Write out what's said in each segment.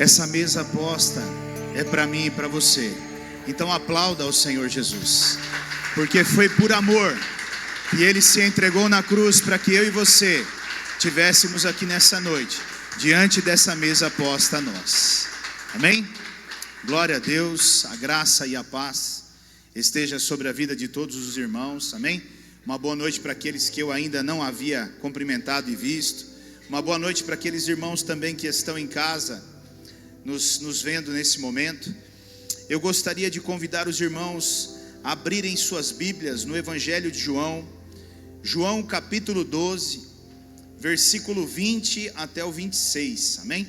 Essa mesa posta é para mim e para você. Então aplauda ao Senhor Jesus, porque foi por amor que Ele se entregou na cruz para que eu e você tivéssemos aqui nessa noite, diante dessa mesa posta a nós. Amém? Glória a Deus, a graça e a paz esteja sobre a vida de todos os irmãos. Amém? Uma boa noite para aqueles que eu ainda não havia cumprimentado e visto. Uma boa noite para aqueles irmãos também que estão em casa nos vendo nesse momento. Eu gostaria de convidar os irmãos a abrirem suas Bíblias no Evangelho de João, João capítulo 12, versículo 20 até o 26, amém?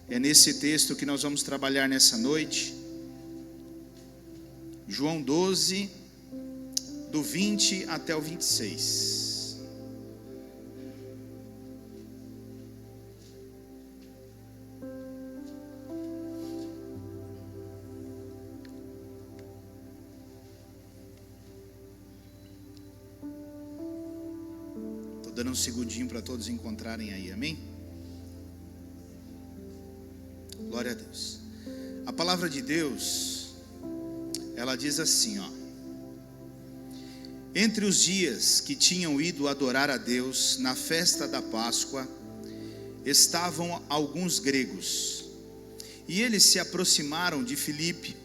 É nesse texto que nós vamos trabalhar nessa noite. João 12, do 20 até o 26. Dando um segundinho para todos encontrarem aí, amém? Glória a Deus. A palavra de Deus, ela diz assim, ó: entre os dias que tinham ido adorar a Deus na festa da Páscoa, estavam alguns gregos, e eles se aproximaram de Filipe,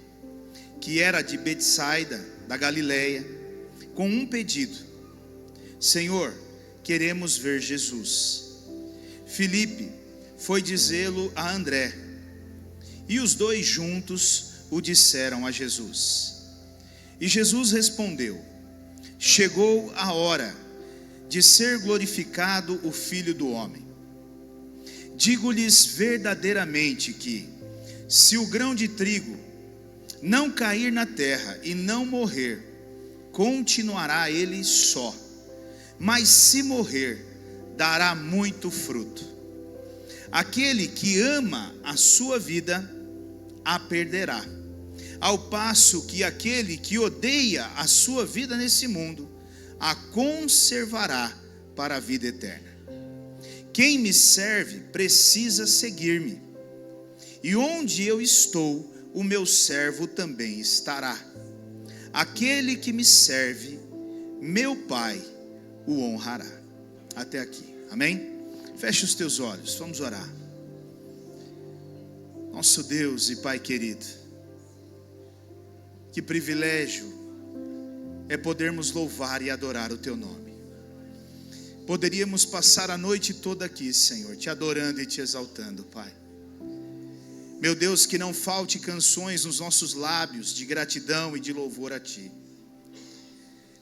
que era de Betsaida, da Galileia, com um pedido: Senhor, queremos ver Jesus. Filipe foi dizê-lo a André, e os dois juntos o disseram a Jesus. E Jesus respondeu: chegou a hora de ser glorificado o Filho do Homem. Digo-lhes verdadeiramente que, se o grão de trigo não cair na terra e não morrer, continuará ele só. Mas se morrer, dará muito fruto. Aquele que ama a sua vida, a perderá, ao passo que aquele que odeia a sua vida nesse mundo, a conservará para a vida eterna. Quem me serve precisa seguir-me, e onde eu estou, o meu servo também estará. Aquele que me serve, meu Pai o honrará. Até aqui, amém? Feche os teus olhos, vamos orar. Nosso Deus e Pai querido, que privilégio é podermos louvar e adorar o teu nome. Poderíamos passar a noite toda aqui, Senhor, te adorando e te exaltando, Pai. Meu Deus, que não falte canções nos nossos lábios de gratidão e de louvor a ti.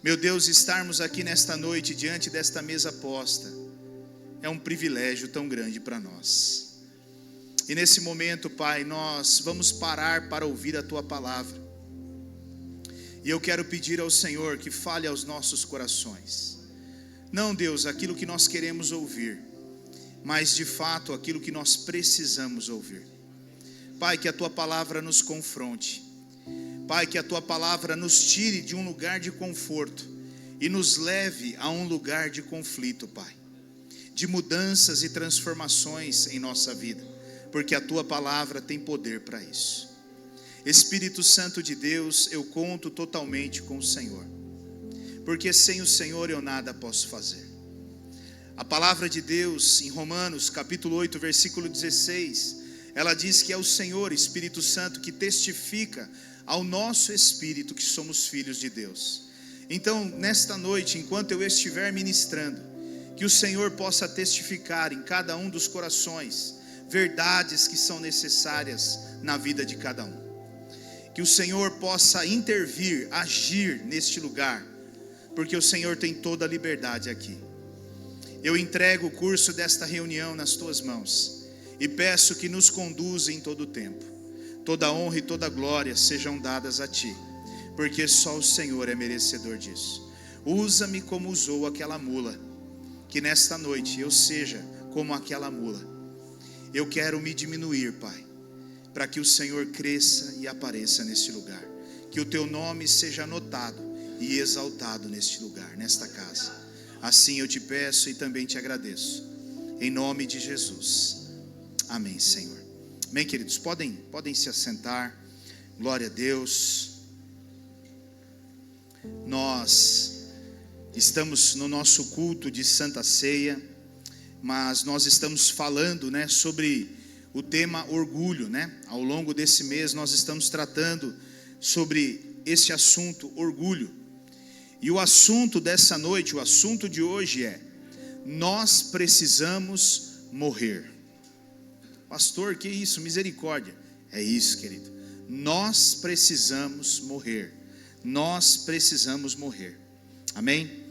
Meu Deus, estarmos aqui nesta noite, diante desta mesa posta, é um privilégio tão grande para nós. E nesse momento, Pai, nós vamos parar para ouvir a Tua palavra. E eu quero pedir ao Senhor que fale aos nossos corações. Não, Deus, aquilo que nós queremos ouvir, mas de fato aquilo que nós precisamos ouvir. Pai, que a Tua palavra nos confronte. Pai, que a Tua palavra nos tire de um lugar de conforto e nos leve a um lugar de conflito, Pai, de mudanças e transformações em nossa vida, porque a Tua palavra tem poder para isso. Espírito Santo de Deus, eu conto totalmente com o Senhor, porque sem o Senhor eu nada posso fazer. A palavra de Deus em Romanos capítulo 8, versículo 16, ela diz que é o Senhor, Espírito Santo, que testifica ao nosso espírito que somos filhos de Deus. Então, nesta noite, enquanto eu estiver ministrando, que o Senhor possa testificar em cada um dos corações verdades que são necessárias na vida de cada um. Que o Senhor possa intervir, agir neste lugar, porque o Senhor tem toda a liberdade aqui. Eu entrego o curso desta reunião nas Tuas mãos e peço que nos conduza em todo o tempo. Toda honra e toda glória sejam dadas a Ti, porque só o Senhor é merecedor disso. Usa-me como usou aquela mula, que nesta noite eu seja como aquela mula. Eu quero me diminuir, Pai, para que o Senhor cresça e apareça neste lugar. Que o Teu nome seja anotado e exaltado neste lugar, nesta casa. Assim eu te peço e também te agradeço. Em nome de Jesus. Amém, Senhor. Amém, queridos? Podem se assentar. Glória a Deus. Nós estamos no nosso culto de Santa Ceia, mas nós estamos falando, sobre o tema orgulho, Ao longo desse mês nós estamos tratando sobre esse assunto, orgulho. E o assunto dessa noite, o assunto de hoje é: nós precisamos morrer. Pastor, que isso? Misericórdia. É isso, querido. Nós precisamos morrer. Nós precisamos morrer. Amém?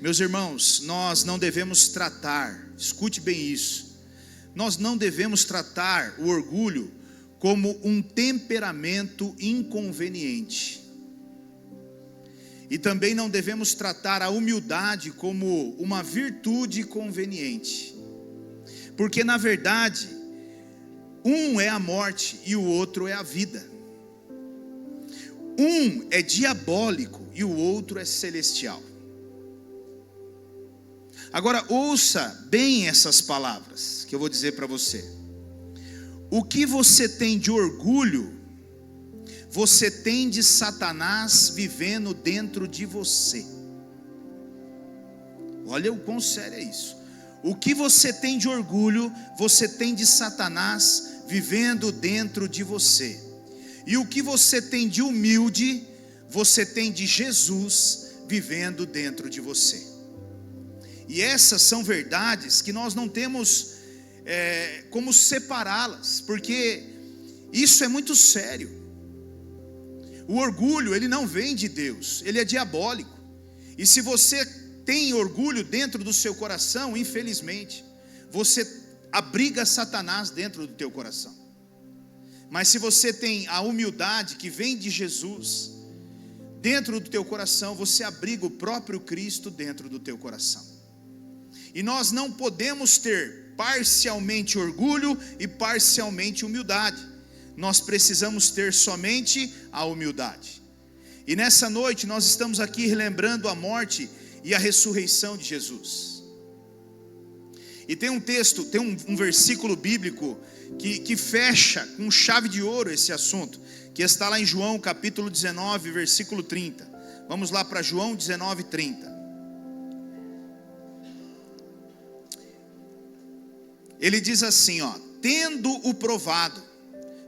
Meus irmãos, nós não devemos tratar, escute bem isso, nós não devemos tratar o orgulho como um temperamento inconveniente. E também não devemos tratar a humildade como uma virtude conveniente. Porque na verdade, um é a morte e o outro é a vida. Um é diabólico e o outro é celestial. Agora ouça bem essas palavras que eu vou dizer para você. O que você tem de orgulho, você tem de Satanás vivendo dentro de você. Olha o quão sério é isso. O que você tem de orgulho, você tem de Satanás vivendo dentro de você. E o que você tem de humilde, você tem de Jesus vivendo dentro de você. E essas são verdades que nós não temos como separá-las, porque isso é muito sério. O orgulho, ele não vem de Deus, ele é diabólico. E se você tem orgulho dentro do seu coração, infelizmente, você abriga Satanás dentro do teu coração. Mas se você tem a humildade que vem de Jesus dentro do teu coração, você abriga o próprio Cristo dentro do teu coração. E nós não podemos ter parcialmente orgulho e parcialmente humildade. Nós precisamos ter somente a humildade. E nessa noite nós estamos aqui relembrando a morte e a ressurreição de Jesus. E tem um texto, tem um versículo bíblico que fecha com chave de ouro esse assunto, que está lá em João capítulo 19, versículo 30. Vamos lá para João 19, 30. Ele diz assim, tendo o provado,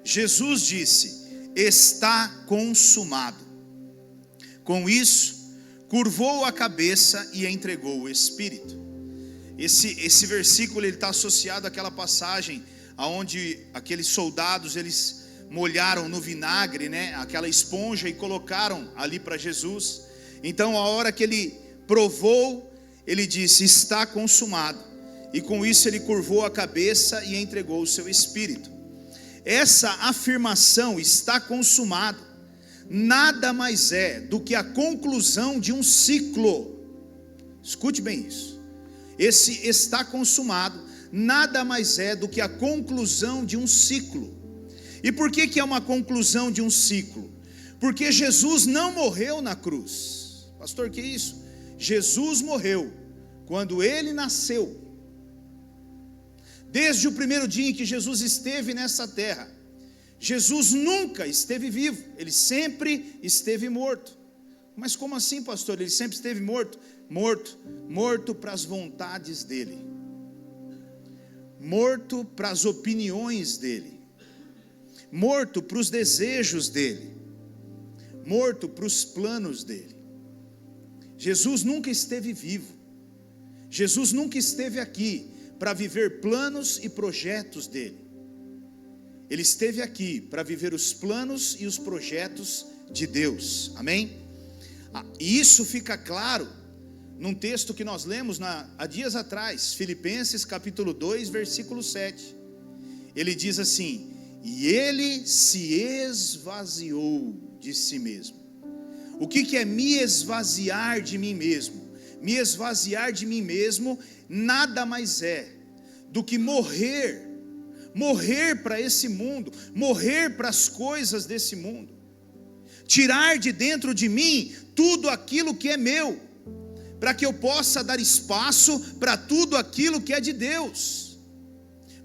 Jesus disse: está consumado. Com isso, curvou a cabeça e entregou o Espírito. Esse versículo está associado àquela passagem onde aqueles soldados, eles molharam no vinagre, aquela esponja, e colocaram ali para Jesus. Então a hora que ele provou, ele disse: está consumado. E com isso ele curvou a cabeça e entregou o seu Espírito. Essa afirmação, está consumado, nada mais é do que a conclusão de um ciclo. Escute bem isso. Esse está consumado nada mais é do que a conclusão de um ciclo. E por que é uma conclusão de um ciclo? Porque Jesus não morreu na cruz. Pastor, que isso? Jesus morreu quando ele nasceu. Desde o primeiro dia em que Jesus esteve nessa terra, Jesus nunca esteve vivo, ele sempre esteve morto. Mas como assim, pastor? Ele sempre esteve morto? Morto para as vontades dele, morto para as opiniões dele, morto para os desejos dele, morto para os planos dele. Jesus nunca esteve vivo, Jesus nunca esteve aqui para viver planos e projetos dele. Ele esteve aqui para viver os planos e os projetos de Deus, amém? E isso fica claro num texto que nós lemos há dias atrás, Filipenses capítulo 2, versículo 7. Ele diz assim: e ele se esvaziou de si mesmo. O que é me esvaziar de mim mesmo? Me esvaziar de mim mesmo nada mais é do que morrer para esse mundo, morrer para as coisas desse mundo, tirar de dentro de mim tudo aquilo que é meu, para que eu possa dar espaço para tudo aquilo que é de Deus.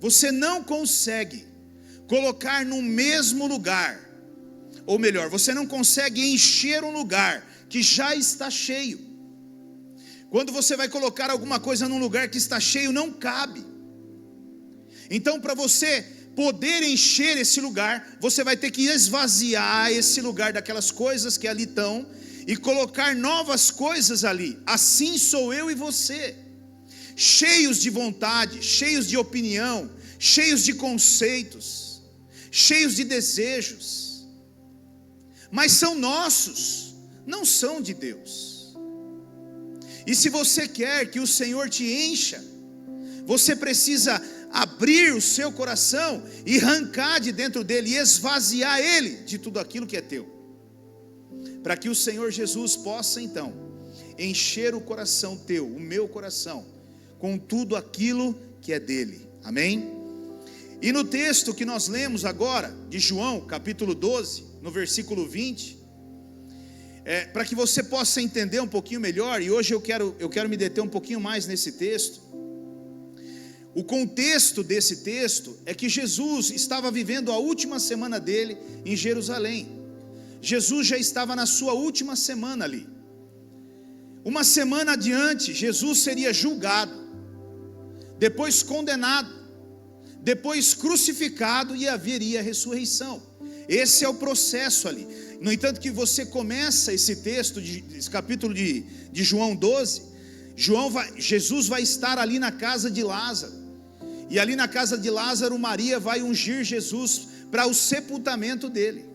Você não consegue colocar no mesmo lugar, ou melhor, você não consegue encher um lugar que já está cheio. Quando você vai colocar alguma coisa num lugar que está cheio, não cabe. Então, para você poder encher esse lugar, você vai ter que esvaziar esse lugar daquelas coisas que ali estão e colocar novas coisas ali. Assim sou eu e você, cheios de vontade, cheios de opinião, cheios de conceitos, cheios de desejos, mas são nossos, não são de Deus. E se você quer que o Senhor te encha, você precisa abrir o seu coração e arrancar de dentro dele, e esvaziar ele de tudo aquilo que é teu, para que o Senhor Jesus possa então encher o coração teu, o meu coração, com tudo aquilo que é dele. Amém? E no texto que nós lemos agora, de João, capítulo 12, no versículo 20, para que você possa entender um pouquinho melhor, e hoje eu quero me deter um pouquinho mais nesse texto. O contexto desse texto é que Jesus estava vivendo a última semana dele em Jerusalém. Jesus já estava na sua última semana ali. Uma semana adiante, Jesus seria julgado, depois condenado, depois crucificado, e haveria ressurreição. Esse é o processo ali. No entanto, que você começa esse texto, esse capítulo de João 12, Jesus vai estar ali na casa de Lázaro. E ali na casa de Lázaro, Maria vai ungir Jesus para o sepultamento dele.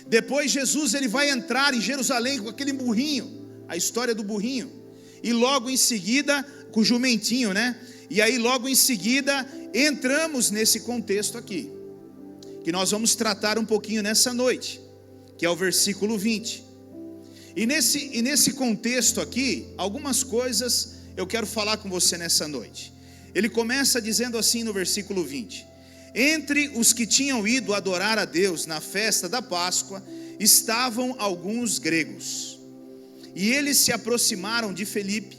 Depois Jesus ele vai entrar em Jerusalém com aquele burrinho, a história do burrinho, e logo em seguida, com o jumentinho, né? E aí logo em seguida, entramos nesse contexto aqui, que nós vamos tratar um pouquinho nessa noite, que é o versículo 20. E nesse contexto aqui, algumas coisas eu quero falar com você nessa noite. Ele começa dizendo assim no versículo 20: entre os que tinham ido adorar a Deus na festa da Páscoa, estavam alguns gregos. E eles se aproximaram de Felipe,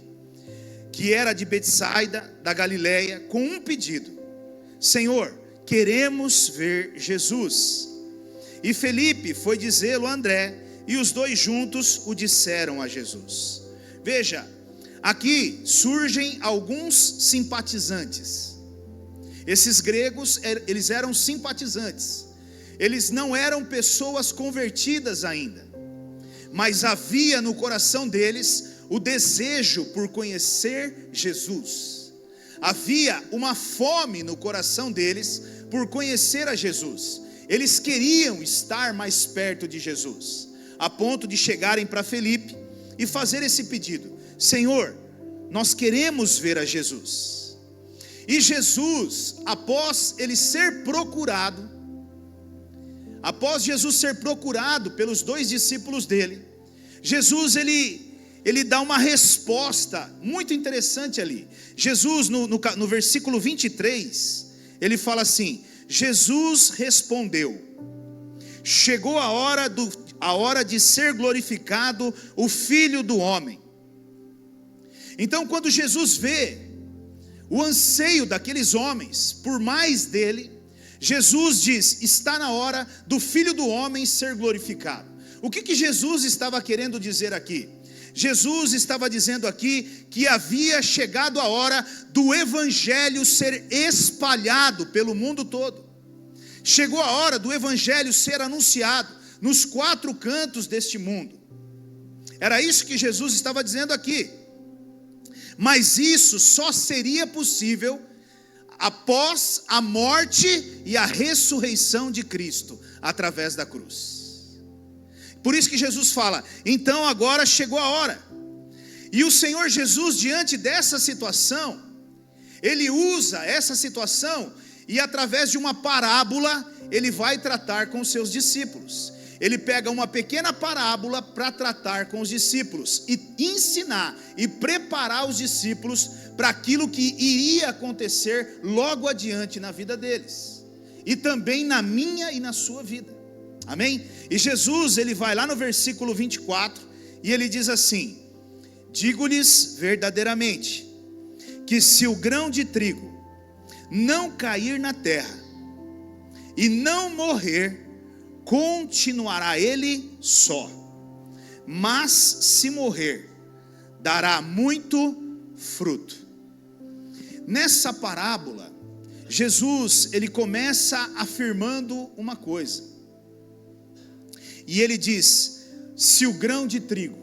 que era de Betsaida, da Galileia, com um pedido: Senhor, queremos ver Jesus. E Felipe foi dizê-lo a André, e os dois juntos o disseram a Jesus. Veja, aqui surgem alguns simpatizantes. Esses gregos, eles eram simpatizantes. Eles não eram pessoas convertidas ainda, mas havia no coração deles o desejo por conhecer Jesus. Havia uma fome no coração deles por conhecer a Jesus. Eles queriam estar mais perto de Jesus, a ponto de chegarem para Felipe e fazer esse pedido: Senhor, nós queremos ver a Jesus. E Jesus, após Jesus ser procurado pelos dois discípulos dele, Jesus ele dá uma resposta muito interessante ali. Jesus no versículo 23, ele fala assim: Jesus respondeu: chegou a hora de ser glorificado o Filho do Homem. Então, quando Jesus vê o anseio daqueles homens por mais dele, Jesus diz: está na hora do Filho do Homem ser glorificado. O que Jesus estava querendo dizer aqui? Jesus estava dizendo aqui que havia chegado a hora do Evangelho ser espalhado pelo mundo todo. Chegou a hora do Evangelho ser anunciado nos 4 cantos deste mundo. Era isso que Jesus estava dizendo aqui. Mas isso só seria possível após a morte e a ressurreição de Cristo, através da cruz. Por isso que Jesus fala: então agora chegou a hora. E o Senhor Jesus, diante dessa situação, Ele usa essa situação e através de uma parábola, Ele vai tratar com os seus discípulos. Ele pega uma pequena parábola para tratar com os discípulos e ensinar e preparar os discípulos para aquilo que iria acontecer logo adiante na vida deles, e também na minha e na sua vida. Amém? E Jesus, ele vai lá no versículo 24 e ele diz assim: digo-lhes verdadeiramente que se o grão de trigo não cair na terra e não morrer, continuará ele só. Mas se morrer, dará muito fruto. Nessa parábola, Jesus, ele começa afirmando uma coisa. E ele diz: se o grão de trigo,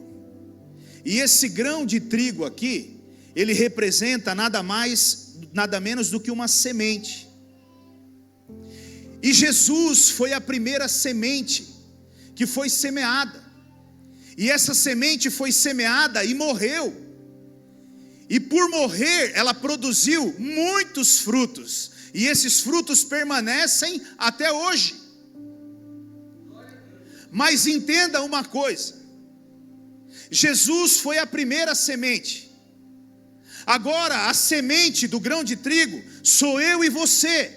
e esse grão de trigo aqui, ele representa nada mais, nada menos do que uma semente. E Jesus foi a primeira semente que foi semeada. E essa semente foi semeada e morreu. E por morrer, ela produziu muitos frutos. E esses frutos permanecem até hoje. Mas entenda uma coisa: Jesus foi a primeira semente. Agora a semente do grão de trigo sou eu e você.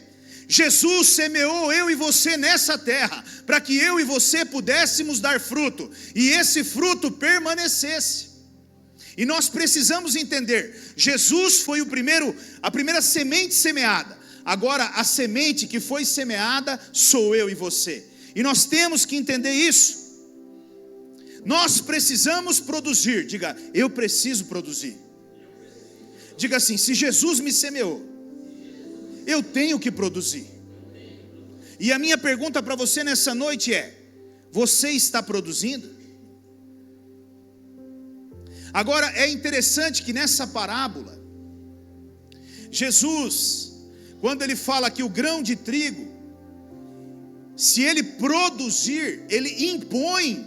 Jesus semeou eu e você nessa terra, para que eu e você pudéssemos dar fruto, e esse fruto permanecesse. E nós precisamos entender: Jesus foi a primeira semente semeada. Agora a semente que foi semeada sou eu e você. E nós temos que entender isso. Nós precisamos produzir. Diga: eu preciso produzir. Diga assim: se Jesus me semeou, eu tenho que produzir. E a minha pergunta para você nessa noite é: você está produzindo? Agora é interessante que nessa parábola, Jesus, quando ele fala que o grão de trigo, se ele produzir, ele impõe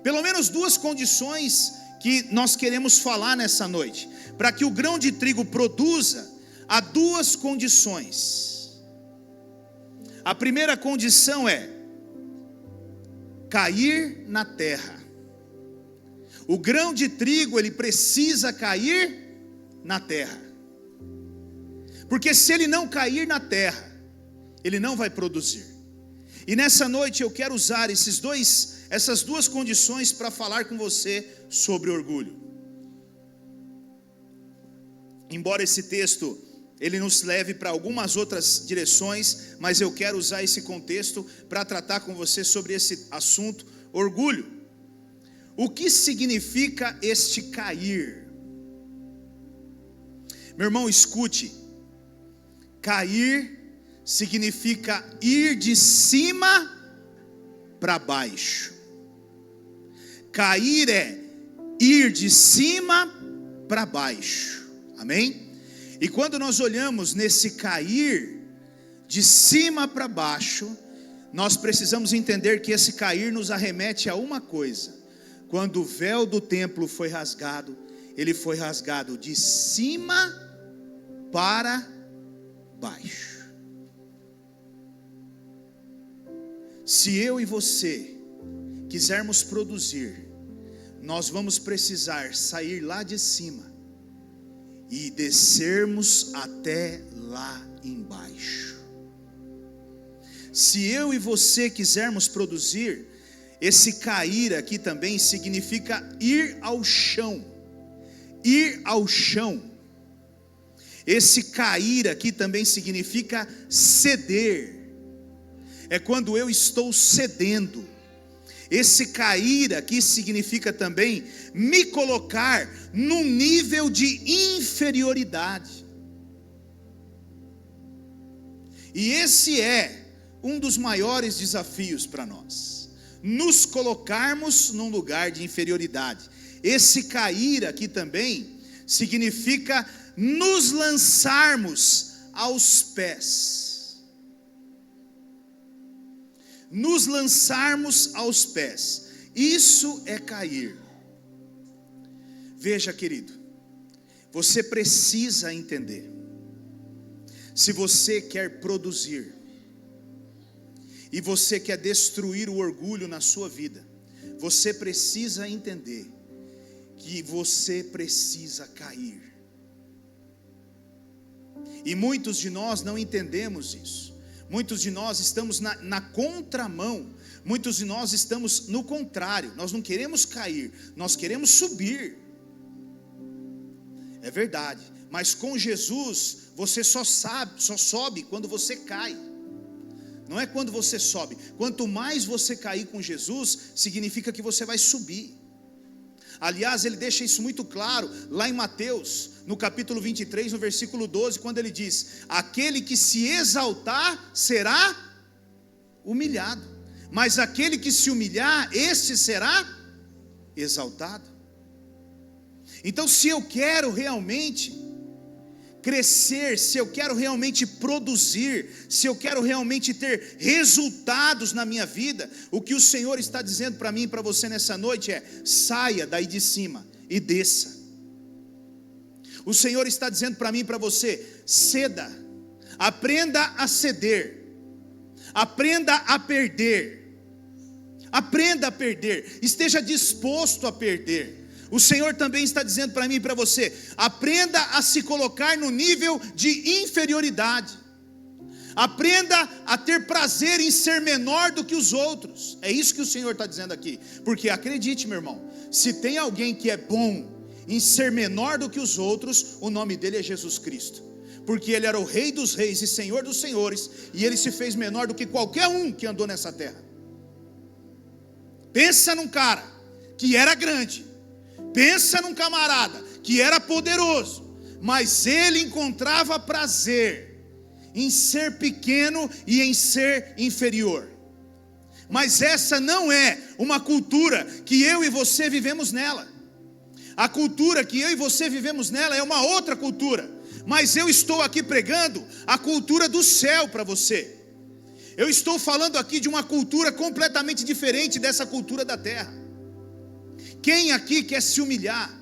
pelo menos duas condições que nós queremos falar nessa noite. Para que o grão de trigo produza, há duas condições. A primeira condição é cair na terra. O grão de trigo, ele precisa cair na terra. Porque se ele não cair na terra, ele não vai produzir. E nessa noite eu quero usar essas duas condições para falar com você sobre orgulho. Embora esse texto ele nos leve para algumas outras direções, mas eu quero usar esse contexto para tratar com você sobre esse assunto, orgulho. O que significa este cair? Meu irmão, escute. Cair significa ir de cima para baixo. Cair é ir de cima para baixo. Amém? E quando nós olhamos nesse cair de cima para baixo, nós precisamos entender que esse cair nos arremete a uma coisa: quando o véu do templo foi rasgado, ele foi rasgado de cima para baixo. Se eu e você quisermos produzir, nós vamos precisar sair lá de cima e descermos até lá embaixo. Se eu e você quisermos produzir, esse cair aqui também significa ir ao chão. Ir ao chão. Esse cair aqui também significa ceder. É quando eu estou cedendo. Esse cair aqui significa também me colocar num nível de inferioridade. E esse é um dos maiores desafios para nós: nos colocarmos num lugar de inferioridade. Esse cair aqui também significa nos lançarmos aos pés. Nos lançarmos aos pés. Isso é cair. Veja, querido, você precisa entender: se você quer produzir e você quer destruir o orgulho na sua vida, você precisa entender que você precisa cair. E muitos de nós não entendemos isso. Muitos de nós estamos na contramão. Muitos de nós estamos no contrário. Nós não queremos cair, nós queremos subir. É verdade. Mas com Jesus, você só sobe quando você cai. não é quando você sobe. Quanto mais você cair com Jesus, significa que você vai subir. Aliás, ele deixa isso muito claro lá em Mateus, no capítulo 23, no versículo 12, quando ele diz: aquele que se exaltar será humilhado, mas aquele que se humilhar, esse será exaltado. Então, se eu quero realmente crescer, se eu quero realmente produzir, se eu quero realmente ter resultados na minha vida, o que o Senhor está dizendo para mim e para você nessa noite é: saia daí de cima e desça. O Senhor está dizendo para mim e para você: ceda, aprenda a ceder, aprenda a perder, esteja disposto a perder. O Senhor também está dizendo para mim e para você: aprenda a se colocar no nível de inferioridade, aprenda a ter prazer em ser menor do que os outros. É isso que o Senhor está dizendo aqui, porque acredite, meu irmão, se tem alguém que é bom em ser menor do que os outros, o nome dele é Jesus Cristo, porque ele era o Rei dos Reis e Senhor dos Senhores, e ele se fez menor do que qualquer um que andou nessa terra. Pensa num cara que era grande, pensa num camarada que era poderoso, mas ele encontrava prazer em ser pequeno e em ser inferior. Mas essa não é uma cultura que eu e você vivemos nela. A cultura que eu e você vivemos nela é uma outra cultura. Mas eu estou aqui pregando a cultura do céu para você. Eu estou falando aqui de uma cultura completamente diferente dessa cultura da terra. Quem aqui quer se humilhar?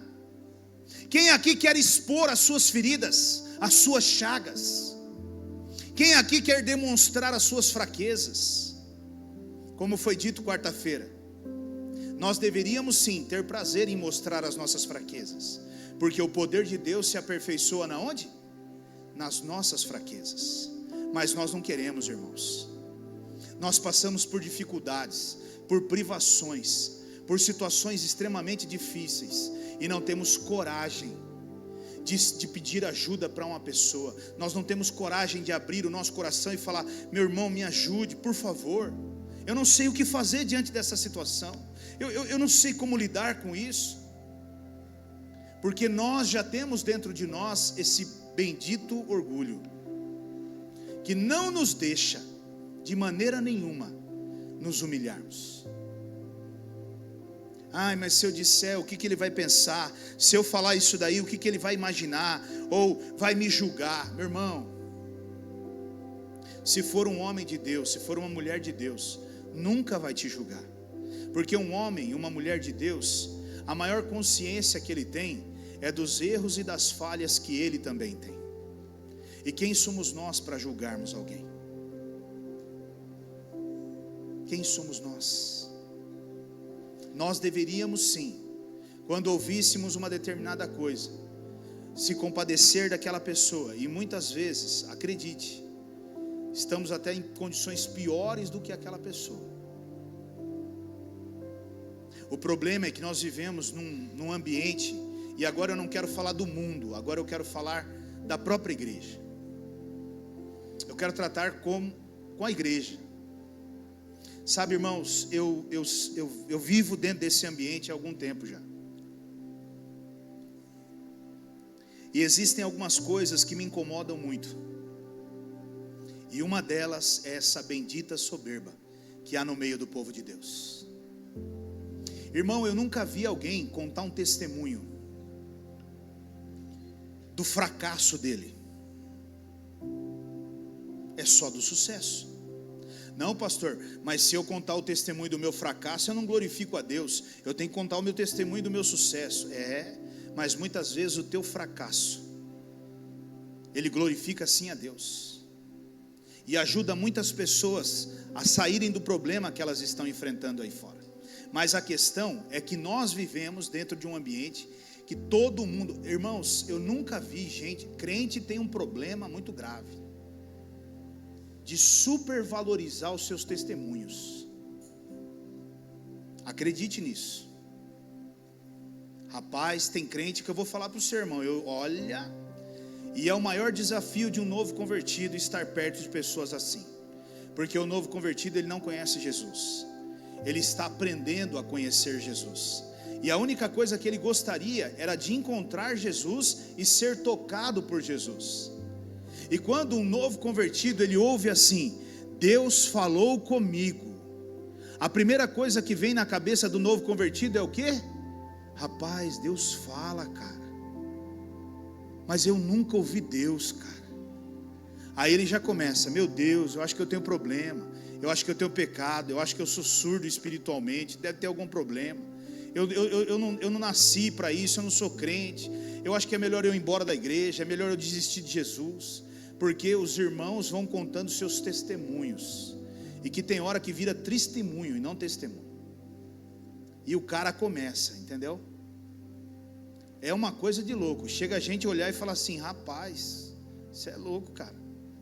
Quem aqui quer expor as suas feridas, as suas chagas? Quem aqui quer demonstrar as suas fraquezas? Como foi dito quarta-feira, nós deveríamos sim ter prazer em mostrar as nossas fraquezas, porque o poder de Deus se aperfeiçoa na onde? Nas nossas fraquezas. Mas nós não queremos, irmãos. Nós passamos por dificuldades, por privações, por situações extremamente difíceis, e não temos coragem de pedir ajuda para uma pessoa. Nós não temos coragem de abrir o nosso coração e falar: meu irmão, me ajude, por favor, eu não sei o que fazer diante dessa situação, eu não sei como lidar com isso, porque nós já temos dentro de nós esse bendito orgulho, que não nos deixa de maneira nenhuma nos humilharmos. Ai, mas se eu disser, o que ele vai pensar? Se eu falar isso daí, o que ele vai imaginar? Ou vai me julgar? Meu irmão, se for um homem de Deus, se for uma mulher de Deus, nunca vai te julgar. Porque um homem e uma mulher de Deus, a maior consciência que ele tem é dos erros e das falhas que ele também tem. E quem somos nós para julgarmos alguém? Quem somos nós? Nós deveríamos sim, quando ouvíssemos uma determinada coisa, se compadecer daquela pessoa. E muitas vezes, acredite, estamos até em condições piores do que aquela pessoa. O problema é que nós vivemos num ambiente, e agora eu não quero falar do mundo, agora eu quero falar da própria igreja. Eu quero tratar com a igreja. Sabe, irmãos, eu vivo dentro desse ambiente há algum tempo já. E existem algumas coisas que me incomodam muito. E uma delas é essa bendita soberba que há no meio do povo de Deus. Irmão, eu nunca vi alguém contar um testemunho do fracasso dele. É só do sucesso. Não, pastor, mas se eu contar o testemunho do meu fracasso, eu não glorifico a Deus. Eu tenho que contar o meu testemunho do meu sucesso. Mas muitas vezes o teu fracasso, ele glorifica sim a Deus, e ajuda muitas pessoas a saírem do problema que elas estão enfrentando aí fora. Mas a questão é que nós vivemos dentro de um ambiente que todo mundo, irmãos, eu nunca vi gente, crente tem um problema muito grave de supervalorizar os seus testemunhos. Acredite nisso. Rapaz, tem crente que eu vou falar para o seu irmão, e é o maior desafio de um novo convertido estar perto de pessoas assim, Porque o novo convertido, ele não conhece Jesus. Ele está aprendendo a conhecer Jesus. E a única coisa que ele gostaria era de encontrar Jesus e ser tocado por Jesus. E quando um novo convertido, ele ouve assim: Deus falou comigo, a primeira coisa que vem na cabeça do novo convertido é o quê? Rapaz, Deus fala, cara, mas eu nunca ouvi Deus, cara. Aí ele já começa: meu Deus, eu acho que eu tenho problema, eu acho que eu tenho pecado, eu acho que eu sou surdo espiritualmente, deve ter algum problema, eu não nasci para isso, eu não sou crente, eu acho que é melhor eu ir embora da igreja, é melhor eu desistir de Jesus. Porque os irmãos vão contando seus testemunhos, e que tem hora que vira testemunho e não testemunho, e o cara começa, entendeu? É uma coisa de louco. Chega a gente olhar e falar assim: rapaz, você é louco, cara,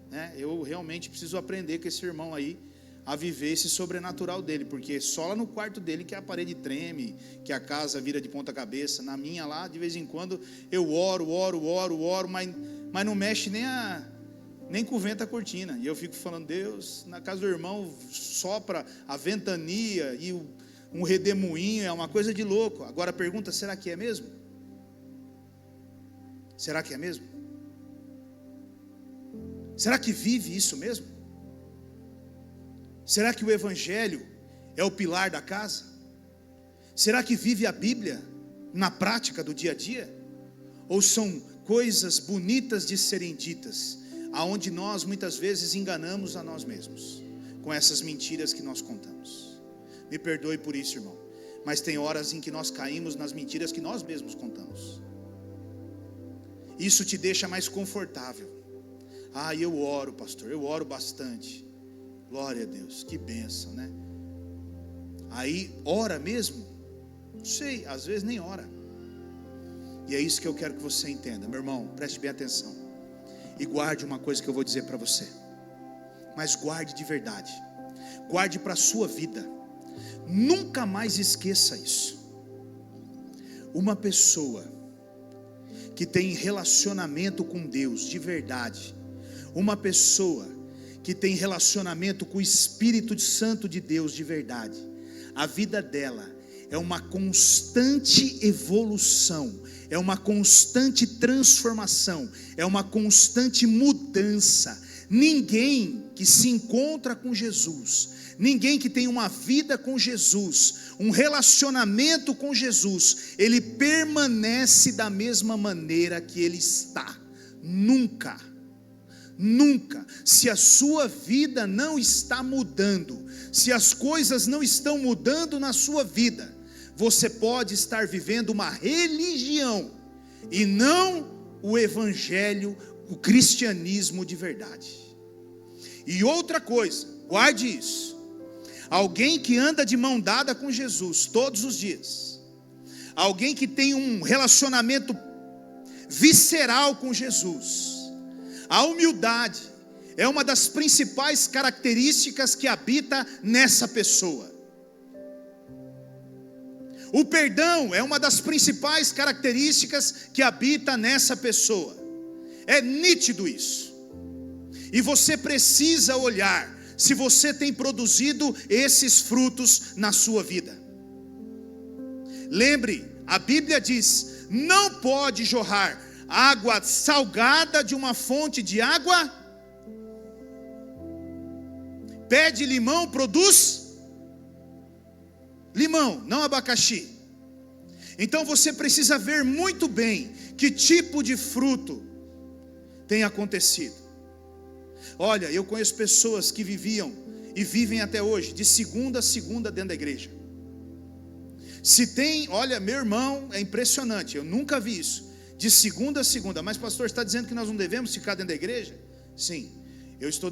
né? Eu realmente preciso aprender com esse irmão aí a viver esse sobrenatural dele, porque só lá no quarto dele que a parede treme, que a casa vira de ponta cabeça. Na minha lá, de vez em quando eu oro, mas não mexe nem com o vento a cortina, e eu fico falando: Deus, na casa do irmão sopra a ventania e um redemoinho, é uma coisa de louco. Agora a pergunta: será que é mesmo? Será que é mesmo? Será que vive isso mesmo? Será que o evangelho é o pilar da casa? Será que vive a Bíblia na prática do dia a dia? Ou são coisas bonitas de serem ditas, aonde nós muitas vezes enganamos a nós mesmos com essas mentiras que nós contamos? Me perdoe por isso, irmão, mas tem horas em que nós caímos nas mentiras que nós mesmos contamos. Isso te deixa mais confortável. Ah, eu oro, pastor, eu oro bastante. Glória a Deus, que bênção, né? Aí, ora mesmo? Não sei, às vezes nem ora. E é isso que eu quero que você entenda, meu irmão, preste bem atenção. E guarde uma coisa que eu vou dizer para você, mas guarde de verdade, guarde para a sua vida, nunca mais esqueça isso. Uma pessoa que tem relacionamento com Deus de verdade, uma pessoa que tem relacionamento com o Espírito Santo de Deus de verdade, a vida dela é uma constante evolução, é uma constante transformação, é uma constante mudança. Ninguém que se encontra com Jesus, ninguém que tem uma vida com Jesus, um relacionamento com Jesus, ele permanece da mesma maneira que ele está. Nunca. Se a sua vida não está mudando, se as coisas não estão mudando na sua vida, você pode estar vivendo uma religião e não o evangelho, o cristianismo de verdade. E outra coisa, guarde isso: alguém que anda de mão dada com Jesus todos os dias, alguém que tem um relacionamento visceral com Jesus, a humildade é uma das principais características que habita nessa pessoa. O perdão é uma das principais características que habita nessa pessoa. É nítido isso. E você precisa olhar se você tem produzido esses frutos na sua vida. Lembre, a Bíblia diz: não pode jorrar água salgada de uma fonte de água. Pé de limão produz limão, não abacaxi. Então você precisa ver muito bem que tipo de fruto tem acontecido. Olha, eu conheço pessoas que viviam e vivem até hoje de segunda a segunda dentro da igreja. Se tem, olha, meu irmão, é impressionante, eu nunca vi isso. De segunda a segunda. Mas pastor, está dizendo que nós não devemos ficar dentro da igreja? Sim, eu estou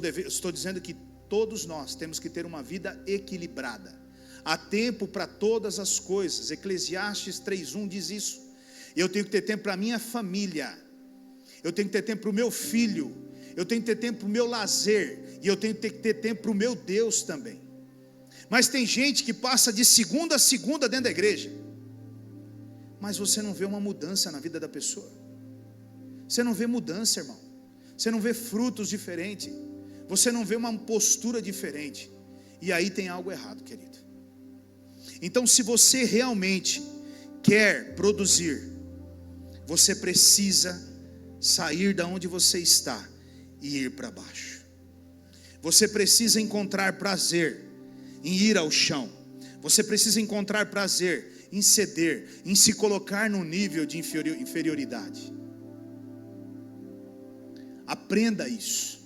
dizendo que todos nós temos que ter uma vida equilibrada. Há tempo para todas as coisas. Eclesiastes 3:1 diz isso. Eu tenho que ter tempo para a minha família, eu tenho que ter tempo para o meu filho, eu tenho que ter tempo para o meu lazer, e eu tenho que ter tempo para o meu Deus também. Mas tem gente que passa de segunda a segunda dentro da igreja, mas você não vê uma mudança na vida da pessoa. Você não vê mudança, irmão. Você não vê frutos diferentes. você não vê uma postura diferente, e aí tem algo errado, querido. Então, se você realmente quer produzir, você precisa sair da onde você está e ir para baixo. Você precisa encontrar prazer em ir ao chão. Você precisa encontrar prazer em ceder, em se colocar num nível de inferioridade. Aprenda isso.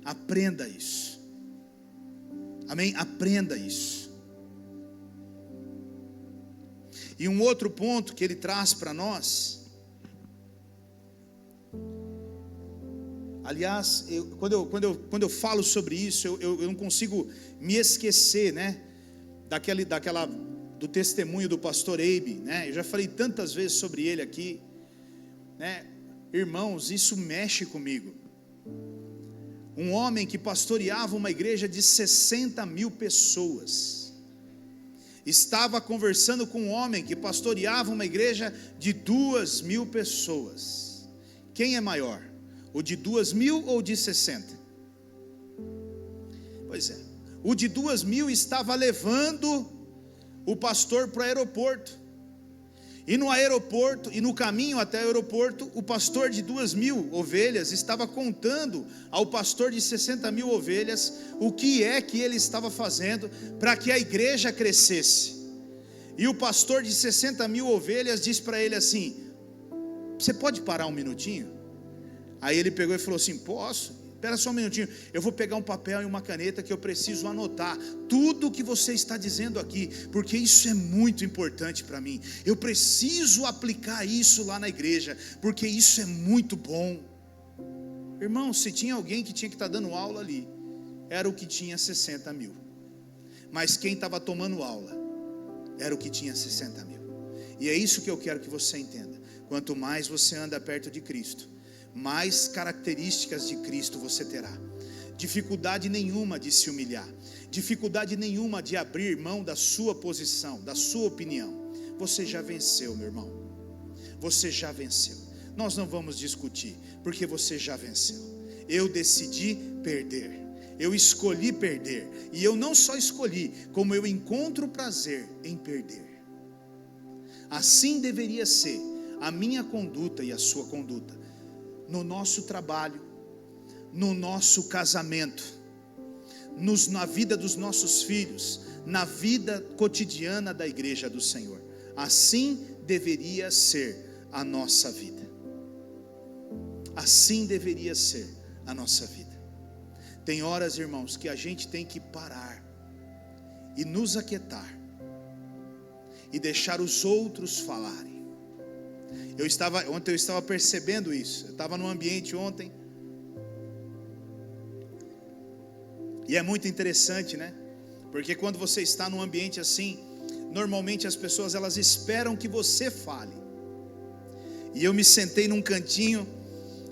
Aprenda isso. Amém? Aprenda isso. E um outro ponto que ele traz para nós, aliás, quando eu falo sobre isso, eu não consigo me esquecer, né, do testemunho do pastor Eibe, né? Eu já falei tantas vezes sobre ele aqui, né? Irmãos, isso mexe comigo. Um homem que pastoreava uma igreja de 60 mil pessoas, estava conversando com um homem que pastoreava uma igreja de 2.000 pessoas. Quem é maior? O de 2.000 ou o de 60? Pois é, o de 2.000 estava levando o pastor para o aeroporto, e no aeroporto, e no caminho até o aeroporto, o pastor de 2.000 ovelhas estava contando ao pastor de 60 mil ovelhas o que é que ele estava fazendo para que a igreja crescesse. E o pastor de 60 mil ovelhas disse para ele assim: você pode parar um minutinho? Aí ele pegou e falou assim: posso? Espera só um minutinho, eu vou pegar um papel e uma caneta que eu preciso anotar tudo o que você está dizendo aqui, porque isso é muito importante para mim. Eu preciso aplicar isso lá na igreja, porque isso é muito bom. Irmão, se tinha alguém que tinha que estar dando aula ali, era o que tinha 60 mil. Mas quem estava tomando aula era o que tinha 60 mil. E é isso que eu quero que você entenda. Quanto mais você anda perto de Cristo, mais características de Cristo você terá. Dificuldade nenhuma de se humilhar, dificuldade nenhuma de abrir mão da sua posição, da sua opinião. Você já venceu, meu irmão. Você já venceu. Nós não vamos discutir, porque você já venceu. Eu decidi perder. Eu escolhi perder. E eu não só escolhi, como eu encontro prazer em perder. Assim deveria ser a minha conduta e a sua conduta, no nosso trabalho, no nosso casamento, na vida dos nossos filhos, na vida cotidiana da igreja do Senhor. Assim deveria ser a nossa vida. Assim deveria ser a nossa vida. Tem horas, irmãos, que a gente tem que parar e nos aquietar e deixar os outros falarem. Ontem eu estava percebendo isso. Eu estava num ambiente ontem, e é muito interessante, né? Porque quando você está num ambiente assim, normalmente as pessoas elas esperam que você fale. E eu me sentei num cantinho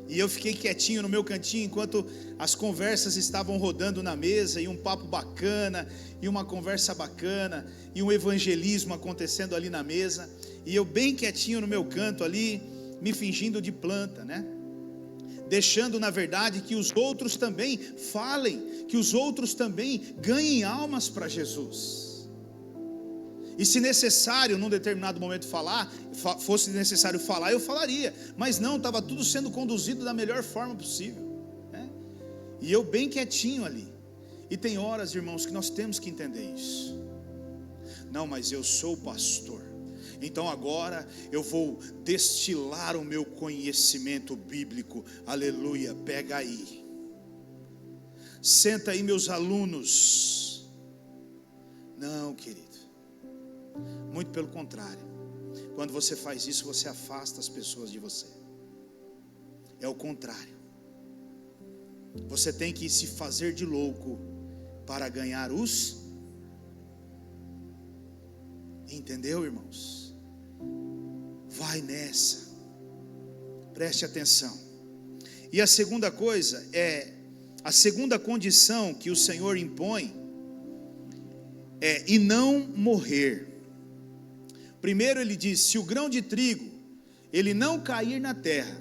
e eu fiquei quietinho no meu cantinho enquanto as conversas estavam rodando na mesa, e um papo bacana, e uma conversa bacana, e um evangelismo acontecendo ali na mesa, e eu bem quietinho no meu canto ali, me fingindo de planta, né? Deixando na verdade que os outros também falem, que os outros também ganhem almas para Jesus. E se necessário, num determinado momento fosse necessário falar, eu falaria. Mas não, estava tudo sendo conduzido da melhor forma possível, né? E eu bem quietinho ali. E tem horas, irmãos, que nós temos que entender isso. Não, mas eu sou pastor, então agora eu vou destilar o meu conhecimento bíblico. Aleluia, pega aí. Senta aí, meus alunos. Não, querido. Muito pelo contrário. Quando você faz isso, você afasta as pessoas de você. É o contrário. Você tem que se fazer de louco para ganhar os... Entendeu, irmãos? Vai nessa. Preste atenção. E a segunda coisa é, a segunda condição que o Senhor impõe é e não morrer. Primeiro ele diz, se o grão de trigo ele não cair na terra.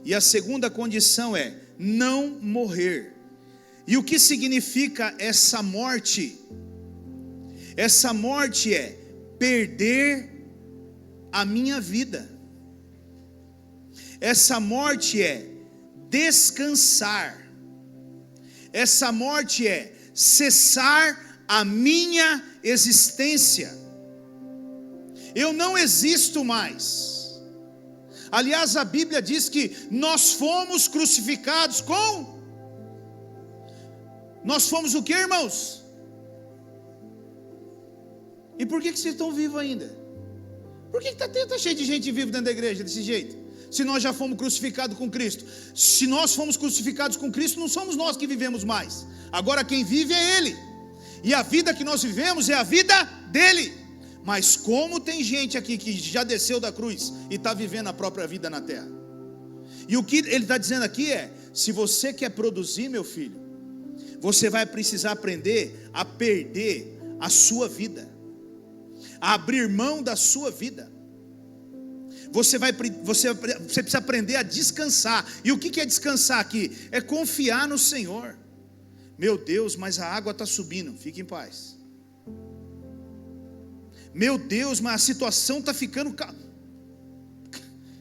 E a segunda condição é não morrer. E o que significa essa morte? Essa morte é perder a minha vida. Essa morte é descansar. Essa morte é cessar a minha existência. Eu não existo mais. Aliás, a Bíblia diz que nós fomos crucificados com... Nós fomos o que, irmãos? E por que vocês estão vivos ainda? Por que está cheio de gente viva dentro da igreja desse jeito? Se nós já fomos crucificados com Cristo. Se nós fomos crucificados com Cristo, não somos nós que vivemos mais. Agora quem vive é Ele. E a vida que nós vivemos é a vida dEle. Mas como tem gente aqui que já desceu da cruz e está vivendo a própria vida na terra. E o que ele está dizendo aqui é: se você quer produzir, meu filho, você vai precisar aprender a perder a sua vida, a abrir mão da sua vida. Você precisa aprender a descansar. E o que é descansar aqui? É confiar no Senhor. Meu Deus, mas a água está subindo. Fique em paz. Meu Deus, mas a situação está ficando...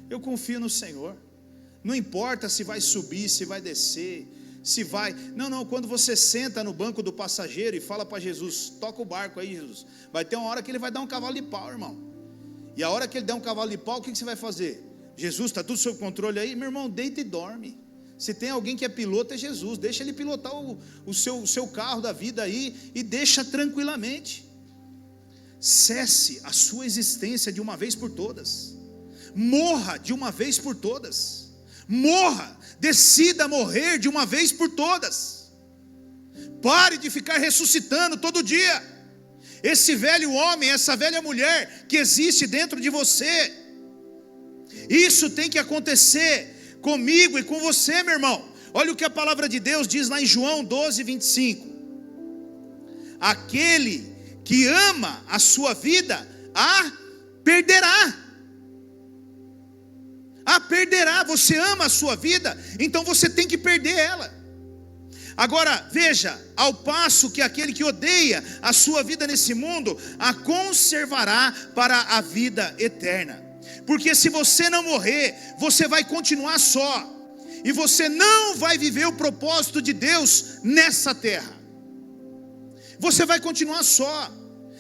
Eu confio no Senhor. Não importa se vai subir, se vai descer, se vai... Não, quando você senta no banco do passageiro e fala para Jesus: toca o barco aí, Jesus. Vai ter uma hora que ele vai dar um cavalo de pau, irmão. E a hora que ele der um cavalo de pau, o que você vai fazer? Jesus, está tudo sob controle aí? Meu irmão, deita e dorme. Se tem alguém que é piloto, é Jesus. Deixa ele pilotar o seu carro da vida aí e deixa tranquilamente. Cesse a sua existência de uma vez por todas. Morra de uma vez por todas. Morra, decida morrer de uma vez por todas. Pare de ficar ressuscitando todo dia. Esse velho homem, essa velha mulher que existe dentro de você, isso tem que acontecer comigo e com você, meu irmão. Olha o que a palavra de Deus diz lá em João 12, 25. Aquele que ama a sua vida, a perderá. A perderá. Você ama a sua vida, então você tem que perder ela. Agora, veja, ao passo que aquele que odeia a sua vida nesse mundo, a conservará para a vida eterna. Porque se você não morrer, você vai continuar só. E você não vai viver o propósito de Deus nessa terra. Você vai continuar só.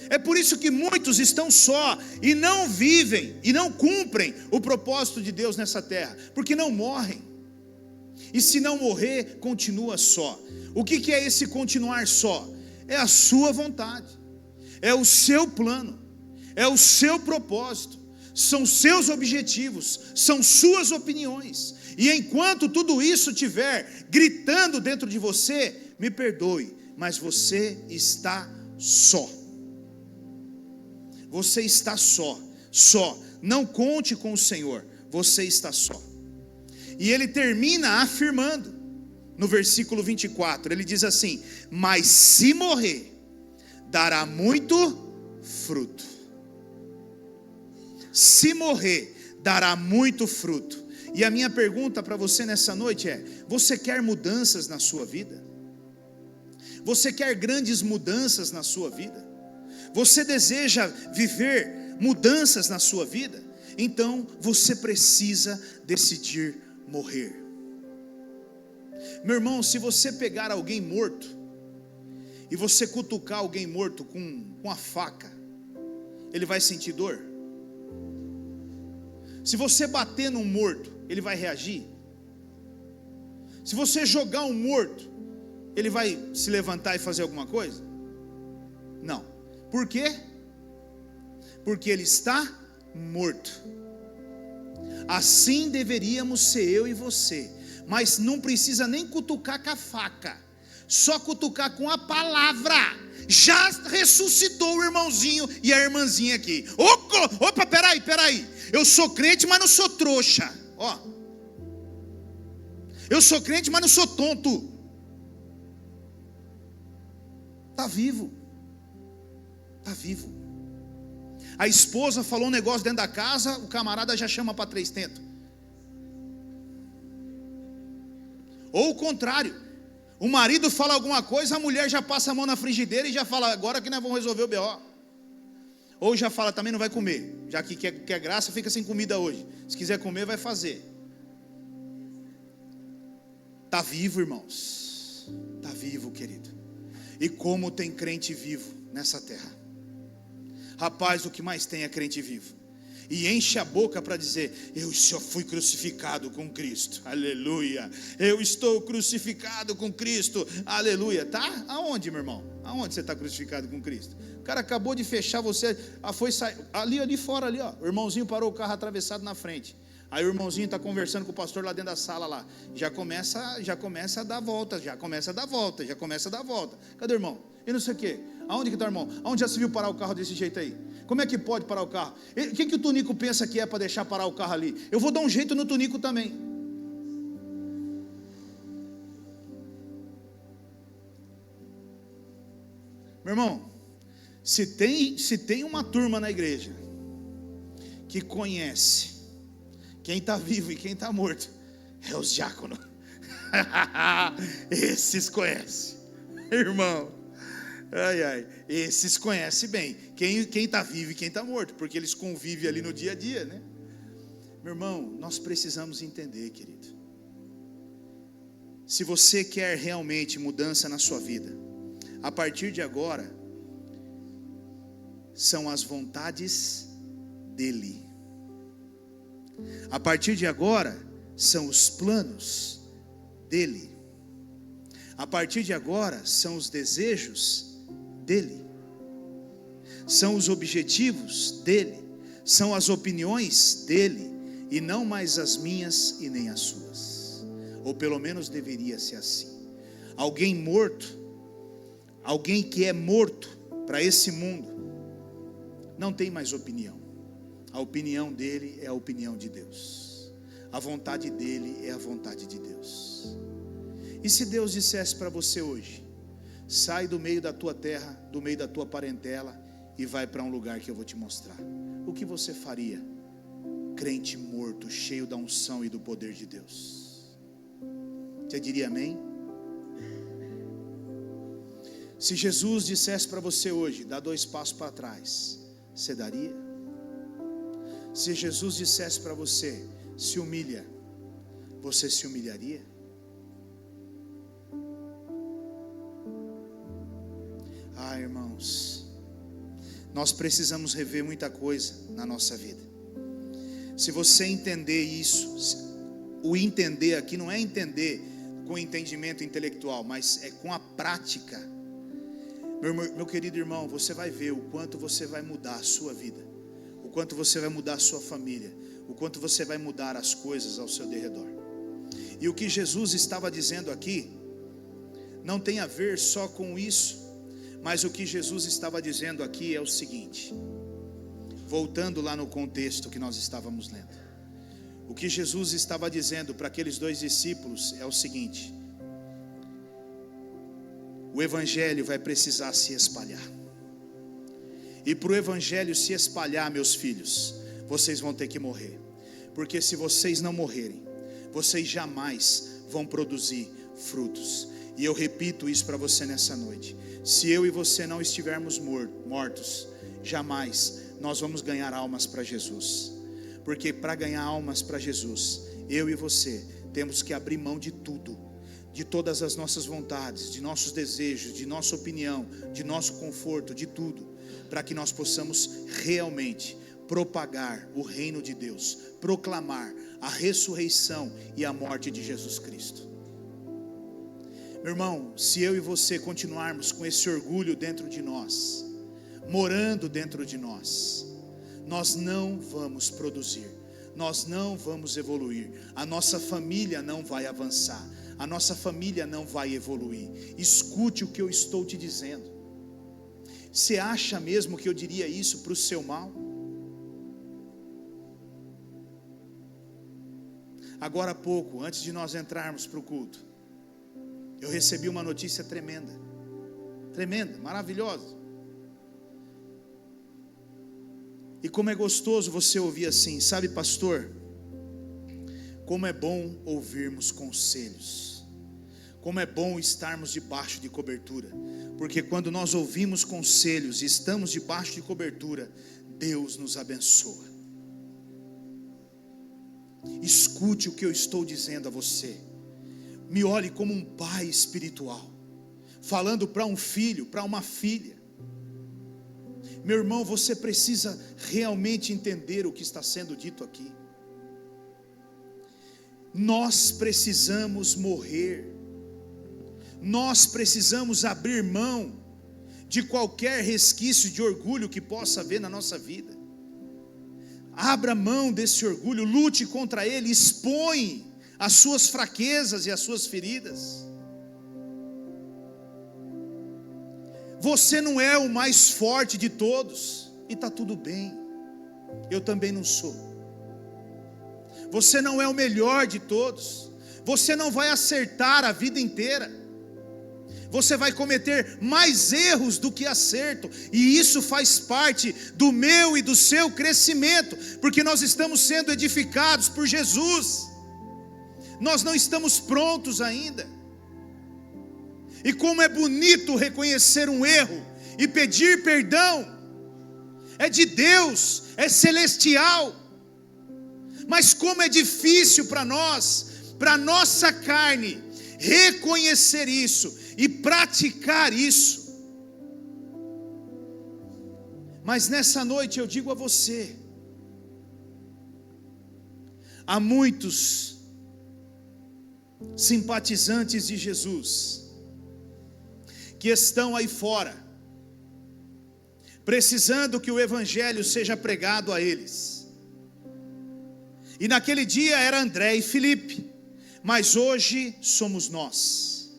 É por isso que muitos estão só e não vivem e não cumprem o propósito de Deus nessa terra, porque não morrem. E se não morrer, continua só. O que é esse continuar só? É a sua vontade, é o seu plano, é o seu propósito, são seus objetivos, são suas opiniões. E enquanto tudo isso estiver gritando dentro de você, me perdoe, mas você está só. Você está só. Não conte com o Senhor, você está só. E ele termina afirmando, no versículo 24, ele diz assim: mas se morrer, dará muito fruto. Se morrer, dará muito fruto. E a minha pergunta para você nessa noite é: você quer mudanças na sua vida? Você quer grandes mudanças na sua vida? Você deseja viver mudanças na sua vida? Então você precisa decidir morrer. Meu irmão, se você pegar alguém morto e você cutucar alguém morto com a faca, ele vai sentir dor? Se você bater num morto, ele vai reagir? Se você jogar um morto, ele vai se levantar e fazer alguma coisa? Não. Por quê? Porque ele está morto. Assim deveríamos ser eu e você. Mas não precisa nem cutucar com a faca, só cutucar com a palavra. Já ressuscitou o irmãozinho e a irmãzinha aqui. Opa, peraí. Eu sou crente, mas não sou trouxa. Ó, eu sou crente, mas não sou tonto. Está vivo. A esposa falou um negócio dentro da casa, o camarada já chama para 3 tentos. Ou o contrário, O marido fala alguma coisa, a mulher já passa a mão na frigideira e já fala, agora que nós vamos resolver o BO. Ou já fala, também não vai comer, já que quer graça, fica sem comida hoje. Se quiser comer, vai fazer. Está vivo, irmãos. Está vivo, querido. E como tem crente vivo nessa terra. Rapaz, o que mais tem é crente vivo. E enche a boca para dizer, eu só fui crucificado com Cristo, aleluia, eu estou crucificado com Cristo, aleluia, tá? Aonde, meu irmão? Aonde você está crucificado com Cristo? O cara acabou de fechar você, foi sair, ali fora, ali, ó, o irmãozinho parou o carro atravessado na frente, aí o irmãozinho está conversando com o pastor lá dentro da sala lá, já começa a dar volta, cadê o irmão? E não sei o que, aonde que está o irmão? Aonde já se viu parar o carro desse jeito aí? Como é que pode parar o carro? O que o Tunico pensa que é para deixar parar o carro ali? Eu vou dar um jeito no Tunico também. Meu irmão, se tem uma turma na igreja que conhece quem está vivo e quem está morto, é os diáconos. Esses conhecem, irmão. Ai, esses conhecem bem quem está vivo e quem está morto, porque eles convivem ali no dia a dia, né? Meu irmão, nós precisamos entender, querido. Se você quer realmente mudança na sua vida, a partir de agora, são as vontades dele. A partir de agora, são os planos dele. A partir de agora, são os desejos dele, são os objetivos dele, são as opiniões dele, e não mais as minhas e nem as suas, ou pelo menos deveria ser assim. Alguém morto, alguém que é morto para esse mundo, não tem mais opinião. A opinião dele é a opinião de Deus, a vontade dele é a vontade de Deus. E se Deus dissesse para você hoje, sai do meio da tua terra, do meio da tua parentela e vai para um lugar que eu vou te mostrar, o que você faria? Crente morto, cheio da unção e do poder de Deus. Você diria amém? Se Jesus dissesse para você hoje, dá 2 passos para trás, você daria? Se Jesus dissesse para você, se humilha, você se humilharia? Irmãos, nós precisamos rever muita coisa na nossa vida. Se você entender isso, o entender aqui não é entender com entendimento intelectual, mas é com a prática. Meu querido irmão, você vai ver o quanto você vai mudar a sua vida, o quanto você vai mudar a sua família, o quanto você vai mudar as coisas ao seu derredor. E o que Jesus estava dizendo aqui não tem a ver só com isso, mas o que Jesus estava dizendo aqui é o seguinte, voltando lá no contexto que nós estávamos lendo, o que Jesus estava dizendo para aqueles 2 discípulos é o seguinte: o evangelho vai precisar se espalhar, e para o evangelho se espalhar, meus filhos, vocês vão ter que morrer, porque se vocês não morrerem, vocês jamais vão produzir frutos. E eu repito isso para você nessa noite: se eu e você não estivermos mortos, jamais nós vamos ganhar almas para Jesus. Porque para ganhar almas para Jesus, eu e você temos que abrir mão de tudo, de todas as nossas vontades, de nossos desejos, de nossa opinião, de nosso conforto, de tudo, para que nós possamos realmente propagar o reino de Deus, proclamar a ressurreição e a morte de Jesus Cristo. Meu irmão, se eu e você continuarmos com esse orgulho dentro de nós, morando dentro de nós, nós não vamos produzir, nós não vamos evoluir, a nossa família não vai avançar, a nossa família não vai evoluir. Escute o que eu estou te dizendo. Você acha mesmo que eu diria isso para o seu mal? Agora há pouco, antes de nós entrarmos para o culto, eu recebi uma notícia tremenda, maravilhosa. E como é gostoso você ouvir assim, sabe, pastor, como é bom ouvirmos conselhos, Como é bom estarmos debaixo de cobertura, porque quando nós ouvimos conselhos e estamos debaixo de cobertura, Deus nos abençoa. Escute o que eu estou dizendo a você. Me olhe como um pai espiritual, falando para um filho, para uma filha. Meu irmão, você precisa realmente entender o que está sendo dito aqui. Nós precisamos morrer. Nós precisamos abrir mão de qualquer resquício de orgulho que possa haver na nossa vida. Abra mão desse orgulho, lute contra ele, expõe as suas fraquezas e as suas feridas. Você não é o mais forte de todos, e está tudo bem, eu também não sou. Você não é o melhor de todos, você não vai acertar a vida inteira, você vai cometer mais erros do que acerto, e isso faz parte do meu e do seu crescimento, porque nós estamos sendo edificados por Jesus, nós não estamos prontos ainda. E como é bonito reconhecer um erro e pedir perdão, é de Deus, é celestial, mas como é difícil para nós, para nossa carne, reconhecer isso e praticar isso. Mas nessa noite eu digo a você, há muitos simpatizantes de Jesus que estão aí fora, precisando que o evangelho seja pregado a eles. E naquele dia era André e Filipe, mas hoje somos nós.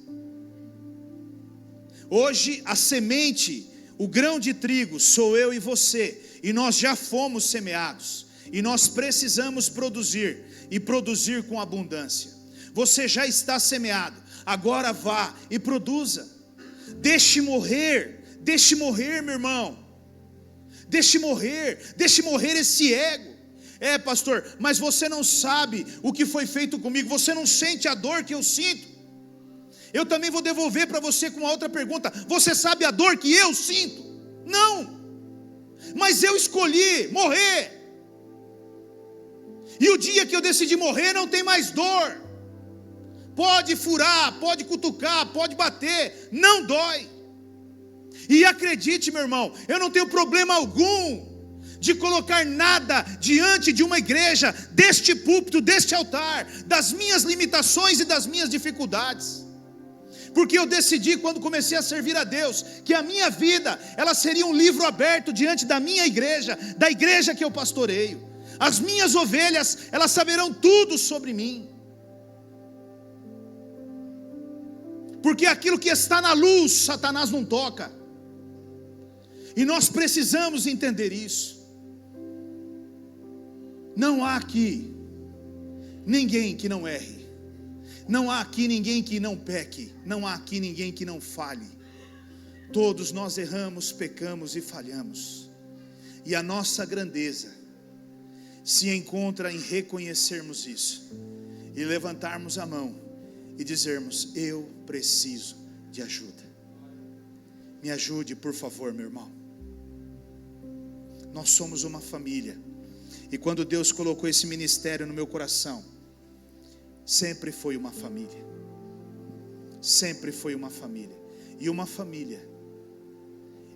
Hoje a semente, o grão de trigo, sou eu e você, e nós já fomos semeados, e nós precisamos produzir, e produzir com abundância. Você já está semeado, agora vá e produza. Deixe morrer, meu irmão, deixe morrer esse ego. Pastor, mas você não sabe o que foi feito comigo, você não sente a dor que eu sinto. Eu também vou devolver para você com uma outra pergunta: você sabe a dor que eu sinto? Não, mas eu escolhi morrer, e o dia que eu decidi morrer não tem mais dor. Pode furar, pode cutucar, pode bater, não dói. E acredite, meu irmão, eu não tenho problema algum de colocar nada diante de uma igreja, deste púlpito, deste altar, das minhas limitações e das minhas dificuldades, porque eu decidi, quando comecei a servir a Deus, que a minha vida, ela seria um livro aberto diante da minha igreja, da igreja que eu pastoreio. As minhas ovelhas, elas saberão tudo sobre mim, porque aquilo que está na luz, Satanás não toca, e nós precisamos entender isso. Não há aqui ninguém que não erre, não há aqui ninguém que não peque, não há aqui ninguém que não falhe. Todos nós erramos, pecamos e falhamos, e a nossa grandeza se encontra em reconhecermos isso, e levantarmos a mão e dizermos: eu preciso de ajuda, me ajude por favor, meu irmão. Nós somos uma família, e quando Deus colocou esse ministério no meu coração, sempre foi uma família, sempre foi uma família. E uma família,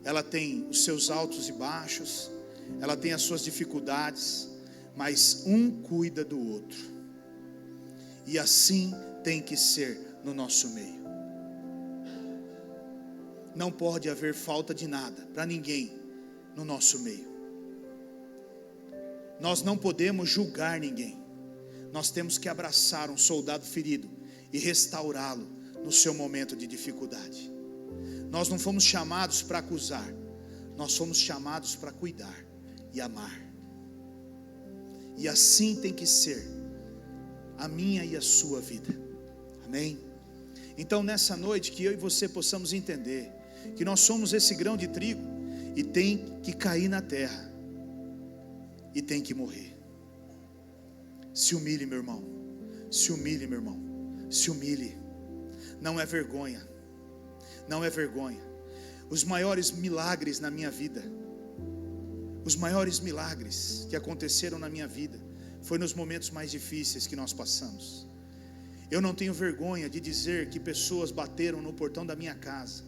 ela tem os seus altos e baixos, ela tem as suas dificuldades, mas um cuida do outro, e assim tem que ser no nosso meio. Não pode haver falta de nada para ninguém no nosso meio. Nós não podemos julgar ninguém, nós temos que abraçar um soldado ferido e restaurá-lo no seu momento de dificuldade. Nós não fomos chamados para acusar, nós fomos chamados para cuidar e amar, e assim tem que ser a minha e a sua vida. Amém? Então nessa noite, que eu e você possamos entender que nós somos esse grão de trigo, e tem que cair na terra, e tem que morrer. Se humilhe, meu irmão, se humilhe, meu irmão, se humilhe. não é vergonha. Não é vergonha. Os maiores milagres na minha vida, os maiores milagres que aconteceram na minha vida, foi nos momentos mais difíceis que nós passamos. Eu não tenho vergonha de dizer que pessoas bateram no portão da minha casa.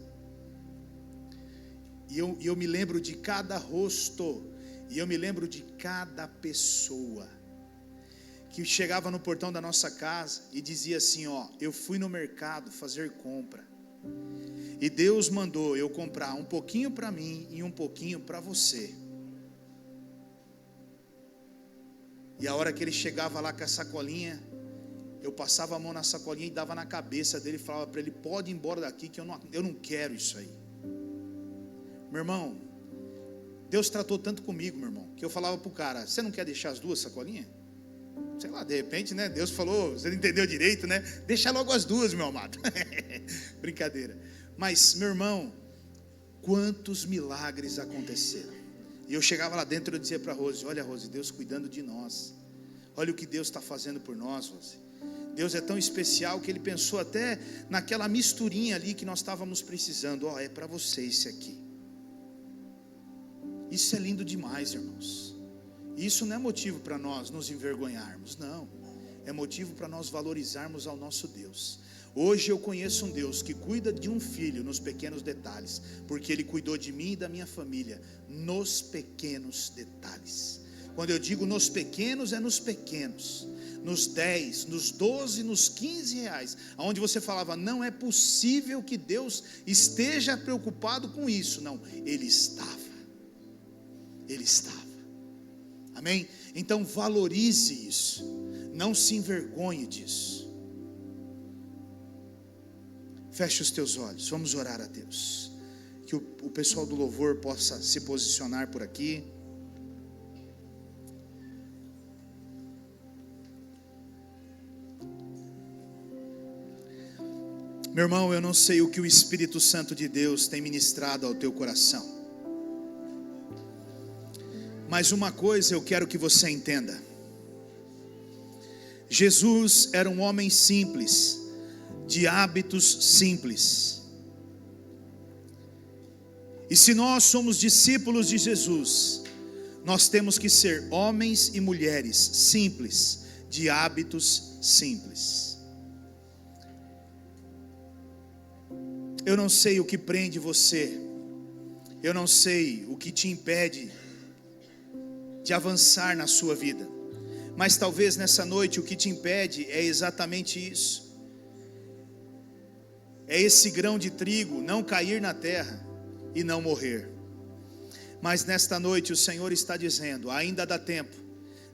E eu me lembro de cada rosto, e eu me lembro de cada pessoa que chegava no portão da nossa casa e dizia assim: ó, eu fui no mercado fazer compra, e Deus mandou eu comprar um pouquinho para mim e um pouquinho para você. E a hora que ele chegava lá com a sacolinha, eu passava a mão na sacolinha e dava na cabeça dele e falava para ele: pode ir embora daqui, que eu não quero isso aí. Meu irmão, Deus tratou tanto comigo, meu irmão, que eu falava para o cara: você não quer deixar as duas sacolinhas? Sei lá, de repente, né, Deus falou, você não entendeu direito, né? Deixa logo as duas, meu amado. Brincadeira. Mas, meu irmão, quantos milagres aconteceram. E eu chegava lá dentro e eu dizia para a Rose: olha, Rose, Deus cuidando de nós. Olha o que Deus está fazendo por nós, Rose. Deus é tão especial que Ele pensou até naquela misturinha ali que nós estávamos precisando. Ó, é para você esse aqui. Isso é lindo demais, irmãos. Isso não é motivo para nós nos envergonharmos, não. É motivo para nós valorizarmos ao nosso Deus. Hoje eu conheço um Deus que cuida de um filho nos pequenos detalhes, porque Ele cuidou de mim e da minha família nos pequenos detalhes. Quando eu digo nos pequenos, é nos pequenos, nos 10, nos 12, nos 15 reais, onde você falava: não é possível que Deus esteja preocupado com isso. Não, Ele estava. Ele estava. Amém? Então valorize isso, não se envergonhe disso. Feche os teus olhos, vamos orar a Deus. Que o pessoal do louvor possa se posicionar por aqui. Meu irmão, eu não sei o que o Espírito Santo de Deus tem ministrado ao teu coração, mas uma coisa eu quero que você entenda: Jesus era um homem simples, de hábitos simples. E se nós somos discípulos de Jesus, nós temos que ser homens e mulheres simples, de hábitos simples. Eu não sei o que prende você, eu não sei o que te impede de avançar na sua vida, mas talvez nessa noite o que te impede é exatamente isso. É esse grão de trigo não cair na terra e não morrer. Mas nesta noite o Senhor está dizendo: ainda dá tempo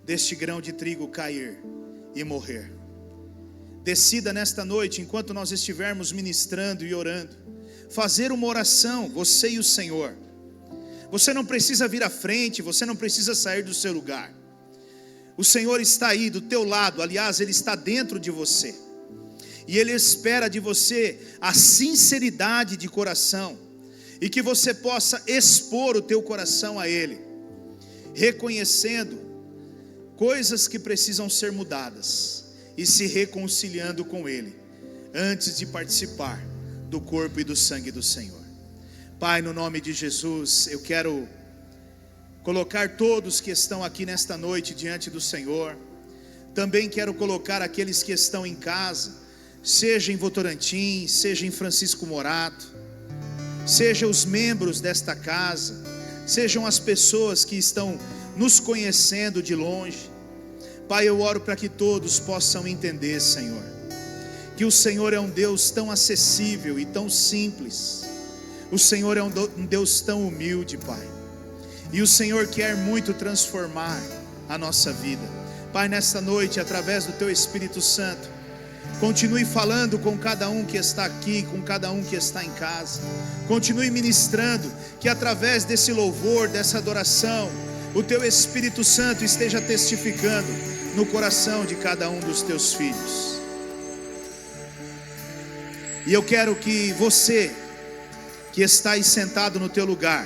deste grão de trigo cair e morrer. Decida nesta noite, enquanto nós estivermos ministrando e orando, fazer uma oração, você e o Senhor. Você não precisa vir à frente, você não precisa sair do seu lugar. O Senhor está aí do teu lado, aliás, Ele está dentro de você. E Ele espera de você a sinceridade de coração, e que você possa expor o teu coração a Ele, reconhecendo coisas que precisam ser mudadas, e se reconciliando com Ele, antes de participar do corpo e do sangue do Senhor. Pai, no nome de Jesus, eu quero colocar todos que estão aqui nesta noite diante do Senhor. Também quero colocar aqueles que estão em casa, seja em Votorantim, seja em Francisco Morato, seja os membros desta casa, sejam as pessoas que estão nos conhecendo de longe. Pai, eu oro para que todos possam entender, Senhor, que o Senhor é um Deus tão acessível e tão simples. O Senhor é um Deus tão humilde, Pai, e o Senhor quer muito transformar a nossa vida. Pai, nesta noite, através do Teu Espírito Santo, continue falando com cada um que está aqui, com cada um que está em casa. Continue ministrando, que através desse louvor, dessa adoração, o Teu Espírito Santo esteja testificando no coração de cada um dos Teus filhos. E eu quero que você, que está aí sentado no teu lugar,